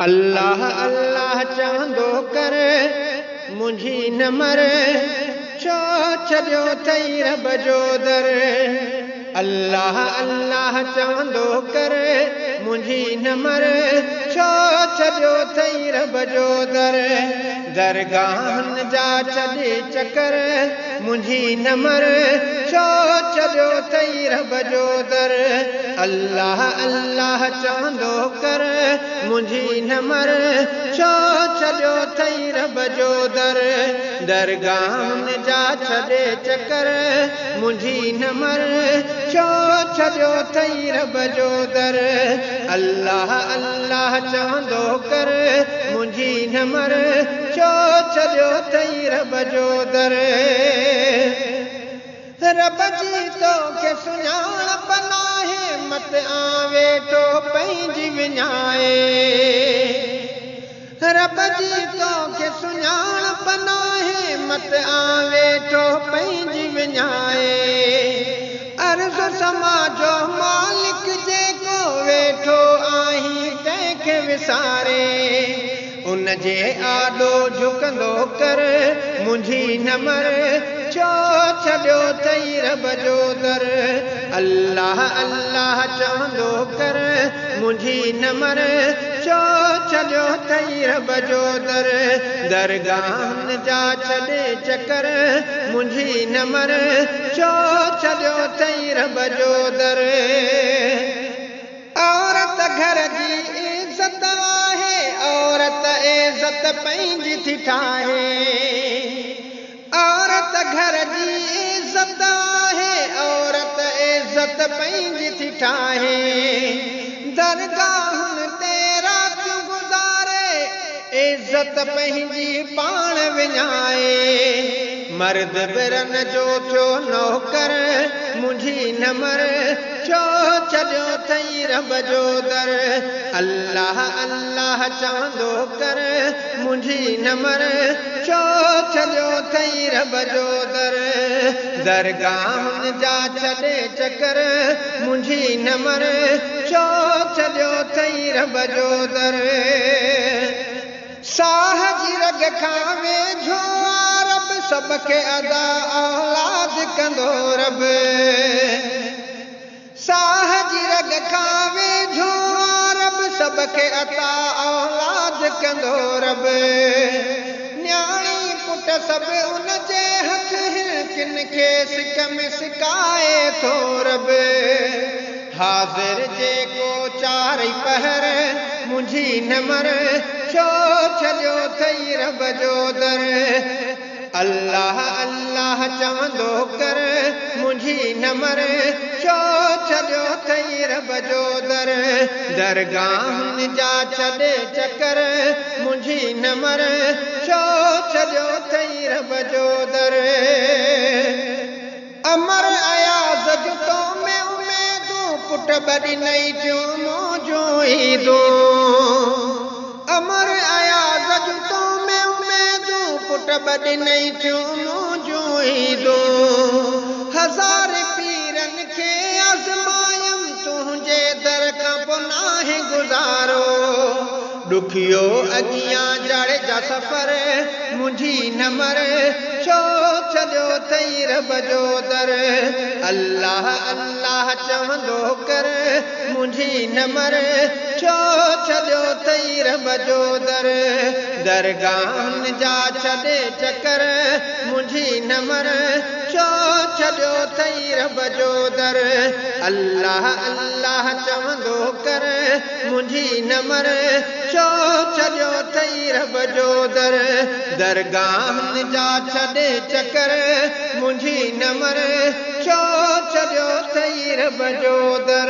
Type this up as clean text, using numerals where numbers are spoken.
अल्लाह अल्लाह चांदो कर मुझी न मर छो छॾियो अथई रब जो दर। अल्लाह अल्लाह चांदो कर मुझी न मर छो छॾियो अथई रब जो दर। दरगाहनि जा छॾे चकर मुझी न मर छो छॾियो अथई रब जो दर। अल्लाह अल्लाह चांदो कर मुझी न मर छो छॾियो अथई रब जो दर। दरगाहनि जा छॾे चकर मुझी न मर छो छॾियो अथई रब जो दर। अल्लाह अल्लाह चांदो कर मुझी न मर छो छॾियो अथई रब जो दर। रब जी तोखे सुञाणप नाहे मत आवे तो पंहिंजी विञाए। रब जी तोखे सुञाणप नाहे मत आवे तो पंहिंजी विञाए। अर्ज़ समा जो मालिक जेको वेठो आहीं तंहिंखे विसारे। उन जे आॾो झुकंदो कर मुझी न मर छो छॾियो अथई रब जो दर। अल्लाह अल्लाह चांदो कर मुझी न मर छो छॾियो अथई रब जो दर। दरगाहनि जा छॾे चकर मुझी न मर छो छॾियो अथई रब जो दर। औरत घर जी इज़त आहे औरत इज़त पंहिंजी थी ठाहे। औरत घर जी इज़त आहे औरत इज़त पंहिंजी थी ठाहे। दरगाहनि ते रातियूं गुज़ारे इज़त पंहिंजी पाण विञाए। मर्द बिरन जो थियो नौकर मुझी न मर छो छॾियो अथई रब जो दर। अल्लाह अल्लाह चांदो कर मुझी न मर छो छॾियो अथई रब जो दर। दरगाहनि जा छॾे चकर मुझी न मर छो छॾियो अथई रब जो दर। साह जी रग खां वेझो रब सबके अदा औलाद कंदो रब। साह जी रग खां वेझो रब सबके अता औलाद कंदो रब। न्याणी पुट सभु उन जे हथ किन खे सिक में सिकाए थो रब। हाज़िर जेको चारई पहर मुझी न मर छो छॾियो अथई रब जो दर। अल्लाह अल्लाह चांदो कर मुझी न मर छो छॾियो अथई रब जो दर। दरगाहनि जा छॾे चकर मुझी न मर छो छॾियो अथई रब जो दर। अमर अयाज़ जुतो में उमेदूं पुट बड़ी नई थियूं मौजूं ईदूं। अमर अयाज़ जुतो में उमेदूं पुट बड़ी नई थियूं मौजूं ईदूं। हज़ार पीरनि खे आज़मायम तुंहिंजे दर खां पोइ नाहे गुज़ारो। ॾुखियो अॻियां जड़ जा सफ़र मुझी न मर छो छॾियो अथई रब जो दर। अल्लाह अल्लाह चवंदो कर मुझी न मर छो छॾियो अथई रब जो दर। दरगाहनि जा छॾे चकर मुझी न मर छो छॾियो अथई रब जो दर। अल्लाह अल्लाह चवंदो कर मुझी न मर छो छॾियो अथई रब जो दर। दरगाहनि जा छॾे चकर मुझी न मर छो छॾियो अथई रब जो दर।